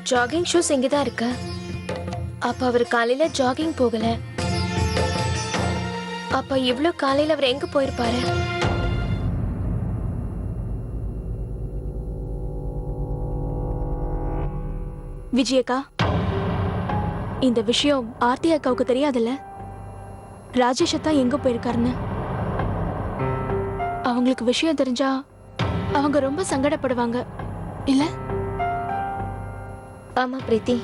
Jogging shoes இங்கதான் இருக்கு. அப்ப அவர் காலையில ஜாகிங் போகல. அப்ப இவ்ளோ காலையில அவர் எங்க போயிருப்பாரு? விஜயக்கா, இந்த விஷயம் ஆர்த்தி அக்காவுக்கு தெரியாதுல்ல? ராஜேஷ் தான் எங்க போயிருக்காருன்னு அவங்களுக்கு விஷயம் தெரிஞ்சா அவங்க ரொம்ப சங்கடப்படுவாங்க இல்ல? ஆமா பிரீத்தி,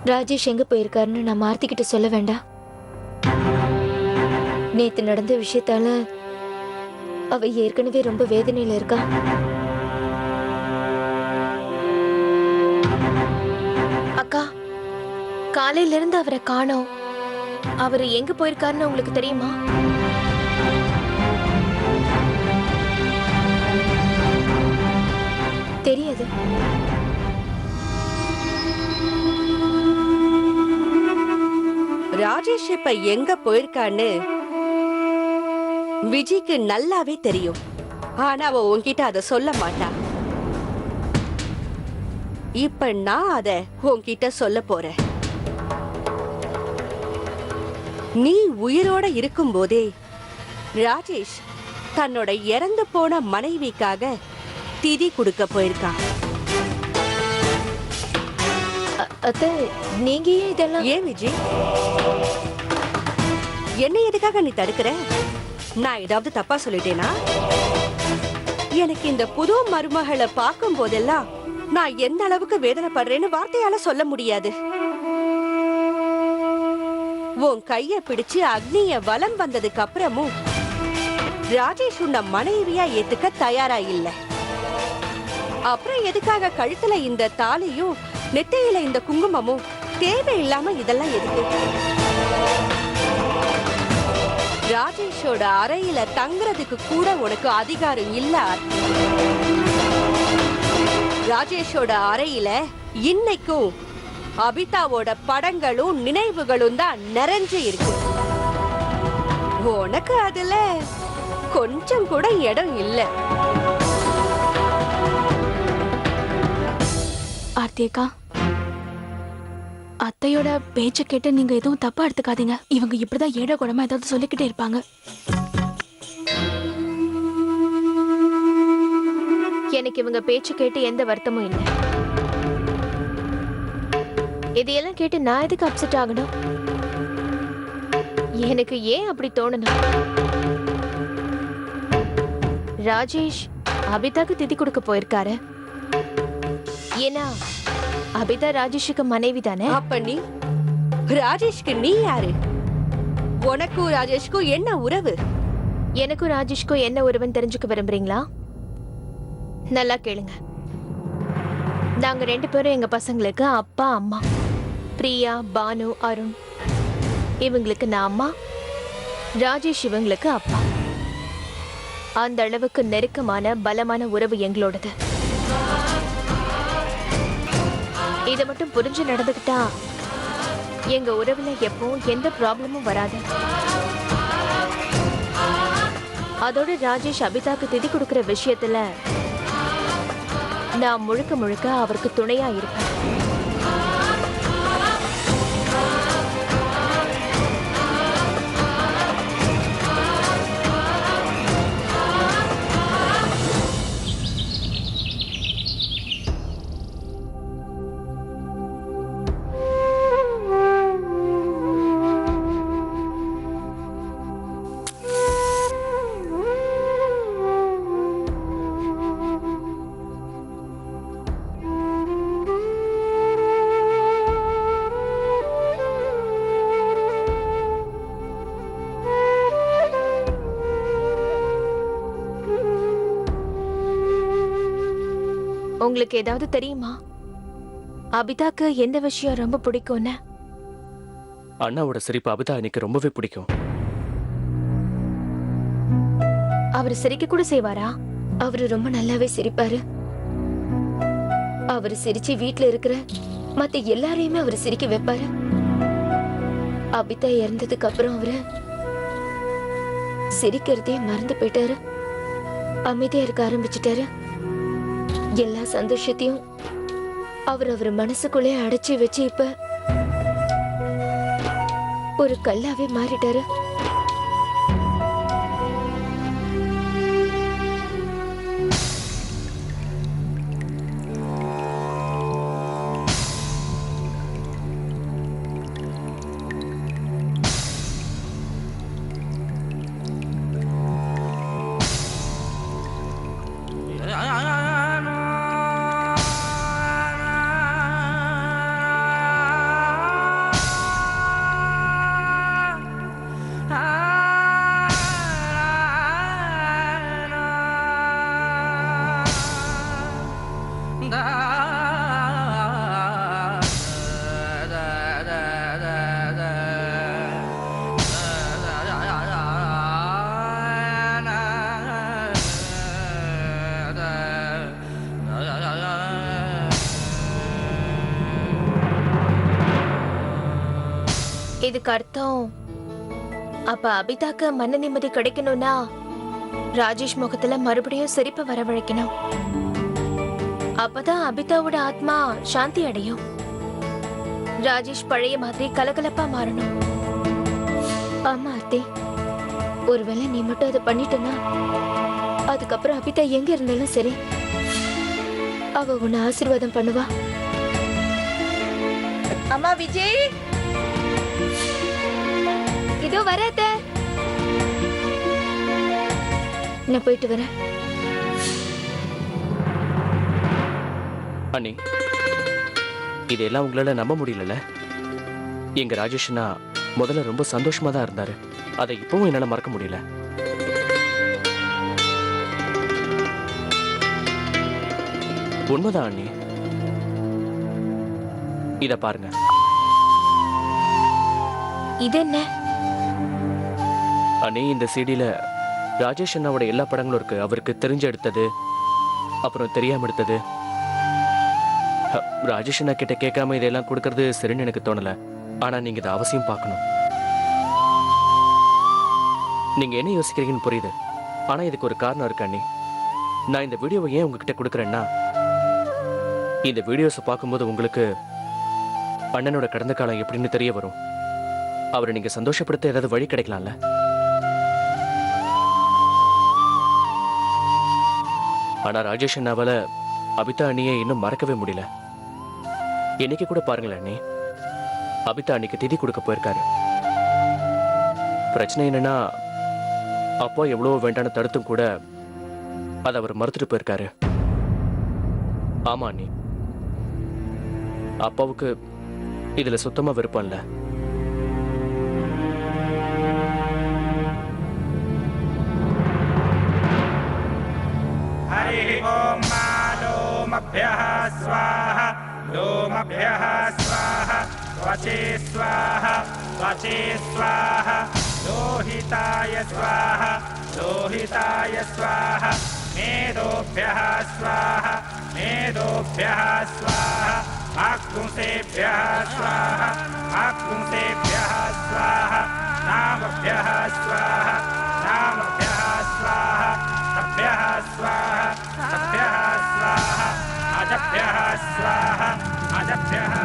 ராஜேஷ் எங்க போயிருக்காருன்னு நான் ஆர்த்தி கிட்ட சொல்ல வேண்டாம். நேத்து நடந்த விஷயத்தால அவ ஏற்கனவே ரொம்ப வேதனையில இருக்கா. அக்கா, காலையில இருந்து அவரை காணோம். அவரு எங்க போயிருக்காருன்னு உங்களுக்கு தெரியுமா? தெரியாது. ராஜேஷ் இப்ப எங்க போயிருக்கான்னு விஜய்க்கு நல்லாவே தெரியும். ஆனா அவ உன்கிட்ட அத சொல்ல மாட்டா. இப்ப நான் அத உன்கிட்ட சொல்ல போறேன். நீ உயிரோட இருக்கும் போதே ராஜேஷ் தன்னோட இறந்து போன மனைவிக்காக திதி கொடுக்க போயிருக்கான். அத்தை, நீங்க இதெல்லாம் ஏன் விஜய், என்ன எதுக்காக நீ தடுக்கிற? நான் ஏதாவது தப்பா சொல்லிட்டேனா? எனக்கு இந்த புது மருமகளை பார்க்கும் போதெல்லாம் நான் எந்த அளவுக்கு வேதனைப்படுறேன்னு வார்த்தையால சொல்ல முடியாது. உன் கைய பிடிச்சு அக்னிய வலம் வந்ததுக்கு அப்புறமும் ராஜேஷ் உன்னை மனைவியா ஏத்துக்க தயாரா இல்ல. அப்புறம் எதுக்காக கழுத்துல இந்த தாலியும் நெத்தையில இந்த குங்குமமும் தேவையில்லாம இதெல்லாம் எதுக்கு? ராஜேஷோட அறையில தங்குறதுக்கு கூட உனக்கு அதிகாரம் இல்ல. ராஜேஷோட அறையில இன்னைக்கும் அபிதாவோட படங்களும் நினைவுகளும் தான் நிறைஞ்சு இருக்கு. உனக்கு அதுல கொஞ்சம் கூட இடம் இல்ல. ஆர்த்தி அக்கா, அத்தையோட பேச்ச கேட்டு நீங்க எதுவும் தப்பா எடுத்துக்காதீங்க. இவங்க இப்படிதான் ஏழை குடமா ஏதாவது சொல்லிக்கிட்டே இருப்பாங்க. எனக்கு இவங்க பேச்சு கேட்டு எந்த வருத்தமும் இல்லை. இதையெல்லாம் கேட்டு நான் எதுக்கு அப்செட் ஆகணும்? எனக்கு ஏன் அப்படி தோணணும்? ராஜேஷ் அபிதாக்கு திதி கொடுக்க போயிருக்காரு. ஏன்னா அபிதா ராஜேஷுக்கு மனைவி தானே. அப்ப நீ ராஜேஷ்க்கு நீ யாரு? உனக்கும் ராஜேஷ்க்கும் என்ன உறவு? எனக்கும் ராஜேஷ்க்கும் என்ன உறவுன்னு தெரிஞ்சுக்க விரும்புறீங்களா? நல்லா கேளுங்க. நாங்க 2 பேரும் எங்க பசங்களுக்கு அப்பா அம்மா. பிரியா, பானு, அருண் இவங்களுக்கு நான் அம்மா, ராஜேஷ் இவங்களுக்கு அப்பா. அந்த அளவுக்கு நெருக்கமான பலமான உறவு எங்களோடது. இதை மட்டும் புரிஞ்சு நடந்துக்கிட்டா எங்க உறவுல எப்பவும் எந்த ப்ராப்ளமும் வராது. அதோட ராஜேஷ் அபிதாக்கு திதி கொடுக்கிற விஷயத்துல நான் முழுக்க முழுக்க அவருக்கு துணையா இருப்பேன். உங்களுக்கு ஏதாவது தெரியுமா அபிதாக்கு எந்த விஷயம் ரொம்ப பிடிக்கும்னு? அண்ணாவோட சிரிப்பு அபிதா எனக்கு ரொம்பவே பிடிக்கும். அவர் சிரிக்க கூட செய்வாரா? அவரு ரொம்ப நல்லாவே சிரிப்பாரு. அவரு சிரிச்சு வீட்டுல இருக்கிற மத்த எல்லாரையுமே அவரு சிரிக்க வைப்பாரு. அபிதா இறந்ததுக்கு அப்புறம் அவரு சிரிக்கிறதே மறந்து போயிட்டாரு. அமைதியா இருக்க ஆரம்பிச்சிட்டாரு. எல்லா சந்தோஷத்தையும் அவர் மனசுக்குள்ளே அடைச்சி வச்சு இப்ப ஒரு கல்லாவே மாறிட்டாரு. இதுக்கு அர்த்தம் அப்ப அபிதாக்கு மன நிம்மதி கிடைக்கணும்னா ராஜேஷ் முகத்துல மறுபடியும் சிரிப்பு வரவழைக்கணும். அப்பதான் அபிதாவோட ஆத்மா சாந்தி அடையும். ராஜேஷ் பழைய மாதிரி கலகலப்பா மாறணும். ஆமா அத்தே, ஒருவேளை நீ மட்டும் அதை பண்ணிட்டனா அதுக்கப்புறம் அபிதா எங்க இருந்தாலும் சரி அவ உன்னை ஆசீர்வாதம் பண்ணுவா. அம்மா விஜய், இதோ வராத, நான் போயிட்டு வரேன். அண்ணி, இதெல்லாம் உங்களால நம்ப முடியல. எங்க ராஜேஷ்னா முதல்ல ரொம்ப சந்தோஷமா தான் இருந்தாரு. அதை இப்பவும் என்னால மறக்க முடியல. உண்மைதான் அண்ணி. இத பாருங்க. இது என்ன? அண்ணி, இந்த சிடியில ராஜேஷ் அண்ணாவோட எல்லா படங்களும் இருக்கு. அவருக்கு தெரிஞ்சு எடுத்தது, அப்புறம் தெரியாம எடுத்தது. ராஜேஷ் அண்ணா கிட்ட கேட்காம இதெல்லாம் கொடுக்கறது சரின்னு எனக்கு தோணல. ஆனா நீங்க இதை அவசியம் பார்க்கணும். நீங்க என்ன யோசிக்கிறீங்கன்னு புரியுது. ஆனா இதுக்கு ஒரு காரணம் இருக்கு அண்ணி. நான் இந்த வீடியோவை ஏன் உங்ககிட்ட கொடுக்குறேன்னா, இந்த வீடியோஸை பார்க்கும்போது உங்களுக்கு அண்ணனோட கடந்த காலம் எப்படின்னு தெரிய வரும். அவரை நீங்க சந்தோஷப்படுத்த ஏதாவது வழி கிடைக்கலாம்ல. ஆனா ராஜேஷ் அண்ணாவால அபிதா அண்ணியை இன்னும் மறக்கவே முடியல. என்னைக்கு கூட பாருங்களேன் அண்ணி, அபிதா அன்னைக்கு திதி கொடுக்க போயிருக்காரு. பிரச்சனை என்னன்னா, அப்பா எவ்வளவு வேண்டான்னு தடுத்தும் கூட அதை அவர் மறுத்துட்டு போயிருக்காரு. ஆமா அண்ணி, அப்பாவுக்கு இதுல சுத்தமா விருப்பம் இல்ல. हरि ओम लोमभ्यः स्वाहा लोमभ्यः स्वाहा त्वचे स्वाहा त्वचे स्वाहा लोहिताय स्वाहा लोहिताय स्वाहा मेदोभ्यः स्वाहा मेदोभ्यः स्वाहा आक्रुंसेभ्यः स्वाहा आक्रुंसेभ्यः स्वाहा नामभ्यः स्वाहा नामभ्यः स्वाहा सभ्यः स्वाहा सभ्यः स्वाहा अजभ्यः स्वाहा अजभ्यः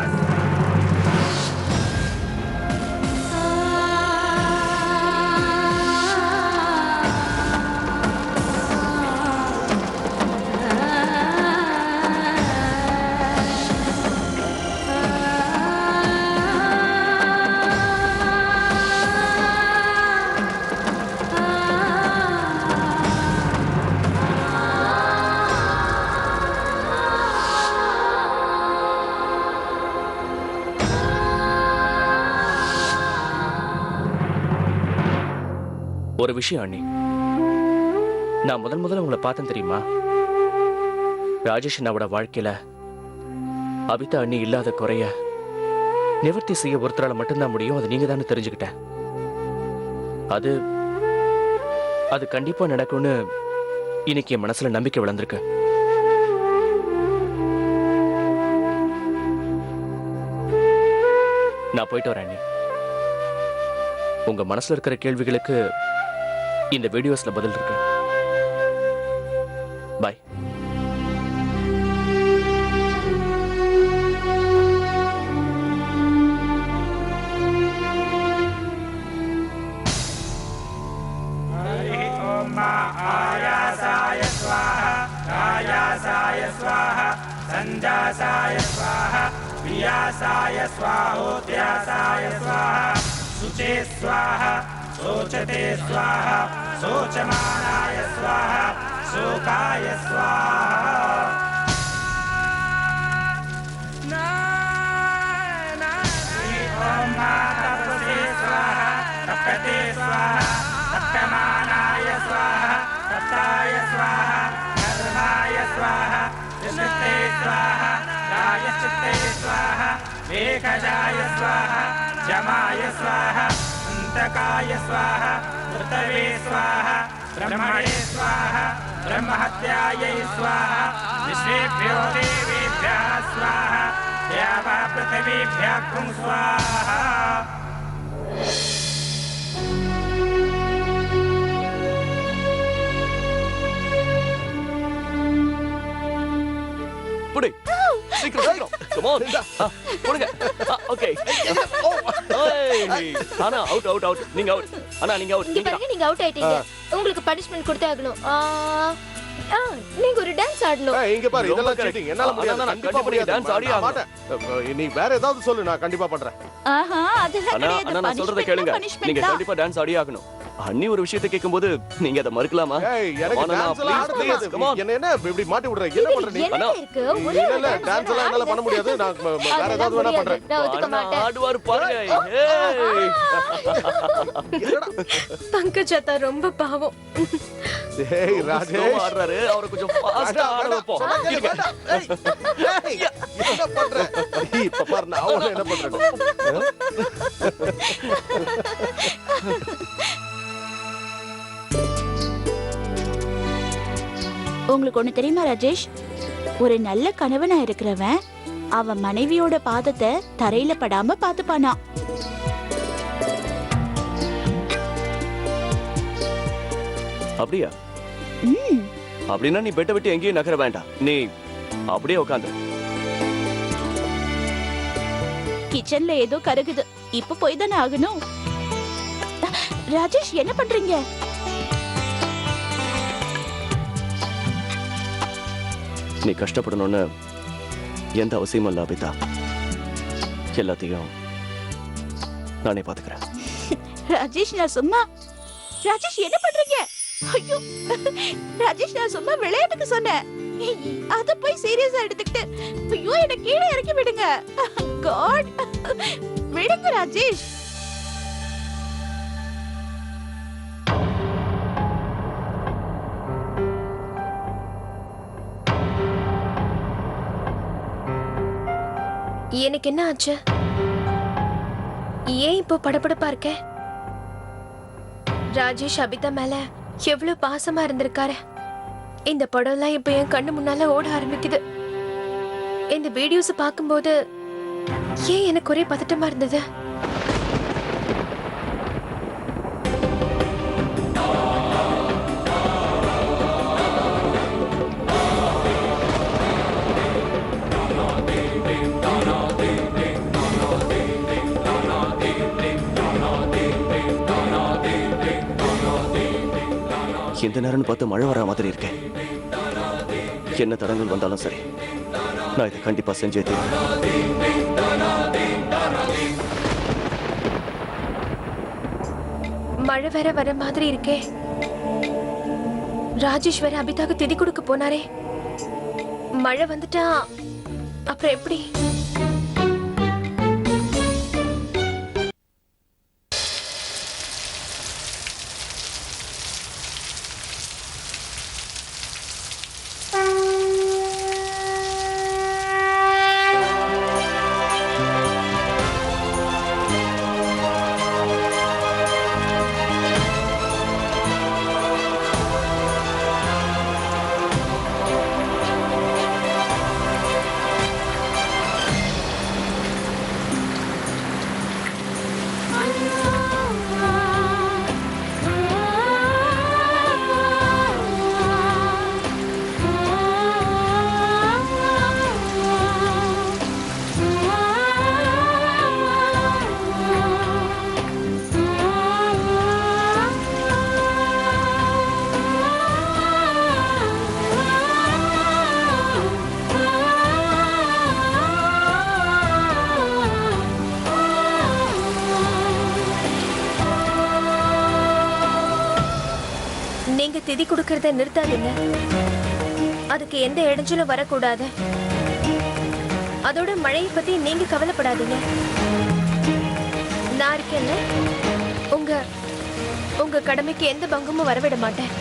ஒரு விஷயம் அண்ணி, நான் முதல்ல உங்களை பார்த்தேன் தெரியுமா? ராஜேஷ் அண்ணாவோட வாழ்க்கையில அபிதா அண்ணி இல்லாத குறைய நிவர்த்தி செய்ய ஒருத்தரால மட்டும்தான் முடியும். அது நீங்க தானே தெரிஞ்சுக்கிட்டேன். அது அது கண்டிப்பா நடக்கும்னு இன்னைக்கு என் மனசுல நம்பிக்கை வளர்ந்துருக்கு. நான் போயிட்டு வரேன் அண்ணி. உங்க மனசுல இருக்கிற கேள்விகளுக்கு இந்த வீடியோஸ்ல பதில் இருக்கு. பாய். सञ्जासाय स्वाहा वियासाय स्वाहोत्यासाय स्वाहा शुचे स्वाहा शोचते स्वाहा शोचमानाय स्वाहा शोकाय स्वाहा ॐ मातपते स्वाहा तप्यते स्वाहा तप्यमानाय स्वाहा तप्ताय स्वाहा धर्माय स्वाहा विशुद्धे स्वाहा रायश्चित्ते स्वाहा वेकजाय स्वाहा जमाय स्वाहा अन्तकाय स्वाहा ऋतवे स्वाहा ब्रह्मणे स्वाहा ब्रह्महत्यायै स्वाहा विश्वेभ्यो देवेभ्यः स्वाहा देवा पृथिवीभ्यः कुं स्वाहा புடி சீக்கிரம் சீக்கிரம் கம் ஆன் போடுங்க ஓகே அண்ணா அவுட் அவுட் அவுட் நீங்க அவுட் அண்ணா நீங்க அவுட் இங்க பாருங்க, நீங்க அவுட் ஆயிட்டீங்க. உங்களுக்கு பனிஷ்மென்ட் கொடுத்தே ஆகணும். நீங்க ஒரு டான்ஸ் ஆடணும். இங்க பாரு இதெல்லாம் சீட்டிங் என்னால முடியாது அண்ணா, கண்டிப்பா கண்டிப்பா முடியாது டான்ஸ் ஆடி நான் மாட்டேன். நீ வேற ஏதாவது சொல்லு நான் கண்டிப்பா பண்றேன் ஆஹா அதெல்லாம் அண்ணா கிடையாது. அண்ணா நான் சொல்றத கேளுங்க நீங்க கண்டிப்பா டான்ஸ் ஆடி ஆகணும் அண்ணி ஒரு விஷயத்தை கேட்கும்போது நீங்க அதை மறுக்கலாமா ஏய் எனக்கு Come on, டான்ஸ் அண்ணா, எல்லாம் ஆட please, தெரியாது come on. என்ன என்ன இப்படி மாட்டி விடுற என்ன பண்ற நீ என்ன இருக்கு? ஒரே இல்ல ஒரு இல்ல dance டான்ஸ் எல்லாம் என்னால பண்ண முடியாது நான் வேற ஏதாவது வேணா பண்றேன் நான் ஒத்துக்க அண்ணா மாட்டேன். ஆடுவார் பாருங்க பங்கஜ் அத்தா ரொம்ப பாவம். ஏய் ராஜேஷ் ஸ்லோவா ஆடுறாரு அவரை கொஞ்சம் ஃபாஸ்டா ஆட வைப்போம் இருங்க. என்ன பண்ற இப்ப பாரு நான் உன்னை என்ன பண்றேன் உங்களுக்கு ஒண்ணு தெரியுமா ராஜேஷ், ஒரு நல்ல கணவனா இருக்கிறவன் அவன் மனைவியோட பாதத்தை தரையில படாம பாத்துப்பானா. அப்படியா ம், அப்படின்னா நீ பெட்டை விட்டு எங்கேயும் நகர வேண்டாம் நீ அப்படியே உட்காந்து கிச்சன்ல ஏதோ கருகுது, இப்ப போய் தானே ஆகணும். ராஜேஷ் என்ன பண்றீங்க? நீ கஷ்டப்படணும்னு எந்த அவசியமும் இல்ல அபிதா எல்லாத்தையும் நானே பாத்துக்கிறேன் ராஜேஷ் நான் சும்மா ராஜேஷ் என்ன பண்றீங்க? ஐயோ ராஜேஷ் நான் சும்மா விளையாட்டுக்கு சொன்னேன், அத போய் சீரியஸா எடுத்துக்கிட்டு ஐயோ என்ன கீழே இறக்கி விடுங்க. காட் விடுங்க ராஜேஷ். எனக்கு என்ன ஆச்சு? ஏன் இப்போ படபடப்பா இருக்க? ராஜேஷ் அபிதா மேல எவ்வளவு பாசமா இருந்திருக்காரு. இந்த படம்லாம் இப்ப என் கண்ணு முன்னால ஓட ஆரம்பிக்குது. இந்த வீடியோஸ் பார்க்கும்போது ஏன் எனக்கு ஒரே பதட்டமா இருந்தது? இந்த நேரம்னு பார்த்து மழை வர மாதிரி இருக்கேன் என்ன தடங்கள் வந்தாலும் சரி நான் இதை கண்டிப்பா செஞ்சே தீர்வேன். மழை வேற வர மாதிரி இருக்கே. ராஜேஷ் வேற அபிதாக்கு திதி கொடுக்க போனாரே. மழை வந்துட்டா அப்புறம் எப்படி? திதி கொடுக்கறத நிறுத்தாதீங்க. அதுக்கு எந்த இடைஞ்சலும் வரக்கூடாது. அதோட மழையை பத்தி நீங்க கவலைப்படாதீங்க. நான் இருக்கேன்ல. உங்க கடமைக்கு எந்த பங்கமும் வரவிட மாட்டேன்.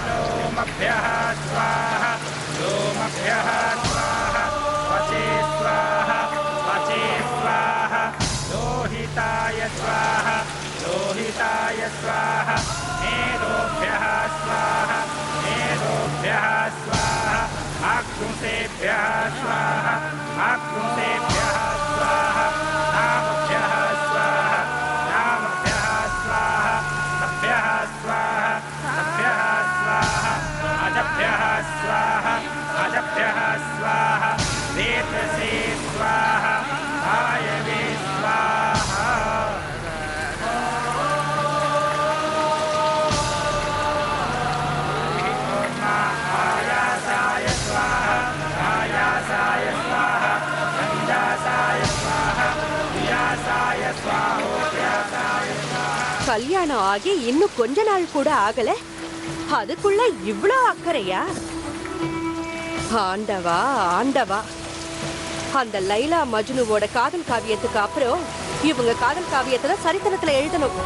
लोमभ्यः स्वाहा लोमभ्यः स्वाहा वचे स्वाहा वचे स्वाहा लोहिताय स्वाहा लोहिताय स्वाहा मेदोभ्यः स्वाहा मेदोभ्यः स्वाहा आकृसेभ्यः स्वाहा आकृसेभ्यः स्वाहा नामभ्यः स्वाहा नामभ्यः स्वाहा सभ्यः स्वाहा सभ्यः स्वाहा अजभ्यः स्वाहा अजभ्यः स्वाहा वेतसे स्वाहा वायवे स्वाहा आयासाय स्वाहा आयासाय स्वाहा गंजासाय स्वाहा व्यासाय स्वाहोद्यासाय கல்யாணம் ஆகி இன்னும் கொஞ்ச நாள் கூட ஆகல, அதுக்குள்ள இவ்ளோ அக்கறையா? ஆண்டவா ஆண்டவா, அந்த லைலா மஜ்னுவோட காதல் காவியத்துக்கு அப்புறம் இவங்க காதல் காவியத்துல சரித்திரத்துல எழுதணும்.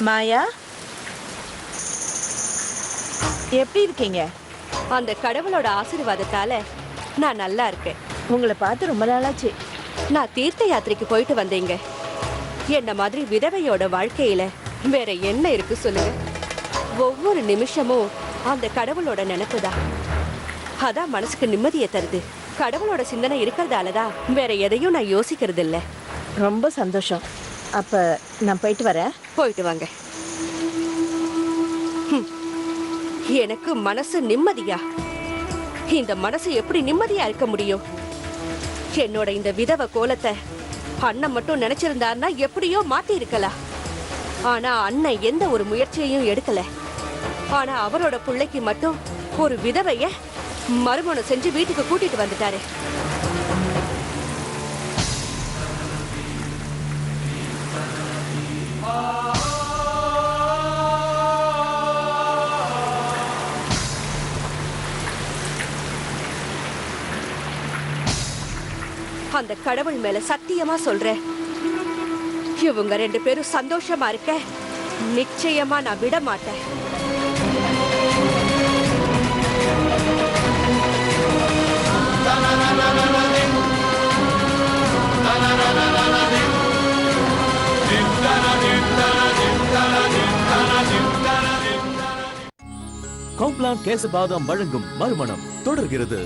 மாயா, எப்படி இருக்கீங்க? அந்த கடவுளோட ஆசீர்வாதத்தால நான் நல்லா இருக்கேன். உங்களை பார்த்து ரொம்ப நாளாச்சு. நான் தீர்த்த யாத்திரைக்கு போயிட்டு வந்தேங்க. என்ன மாதிரி விதவையோட வாழ்க்கையில வேற என்ன இருக்கு சொல்லுங்க? ஒவ்வொரு நிமிஷமும் அந்த கடவுளோட நினைப்புதான். அதான் மனசுக்கு நிம்மதியை தருது. கடவுளோட சிந்தனை இருக்கிறதாலதான் வேற எதையும் நான் யோசிக்கிறது இல்ல. ரொம்ப சந்தோஷம். அப்ப நான் போயிட்டு வரேன். போயிட்டு வாங்க. எனக்கு மனசு நிம்மதியா? இந்த மனசு எப்படி நிம்மதியா இருக்க முடியும்? என்னோட இந்த விதவ கோலத்தை அண்ணன் மட்டும் நினைச்சிருந்தாருன்னா எப்படியோ மாத்தி இருக்கலாம். ஆனா அண்ணன் எந்த ஒரு முயற்சியையும் எடுக்கல. ஆனா அவரோட பிள்ளைக்கு மட்டும் ஒரு விதவைய மறுமணம் செஞ்சு வீட்டுக்கு கூட்டிட்டு வந்துட்டாரு. அந்த கடவுள் மேல சத்தியமா சொல்றேன், இவங்க ரெண்டு பேரும் சந்தோஷமா இருக்க நிச்சயமா நான் விட மாட்டேன். காம்ப்ளான் கேசபாதாம் வழங்கும் மறுமணம் தொடர்கிறது.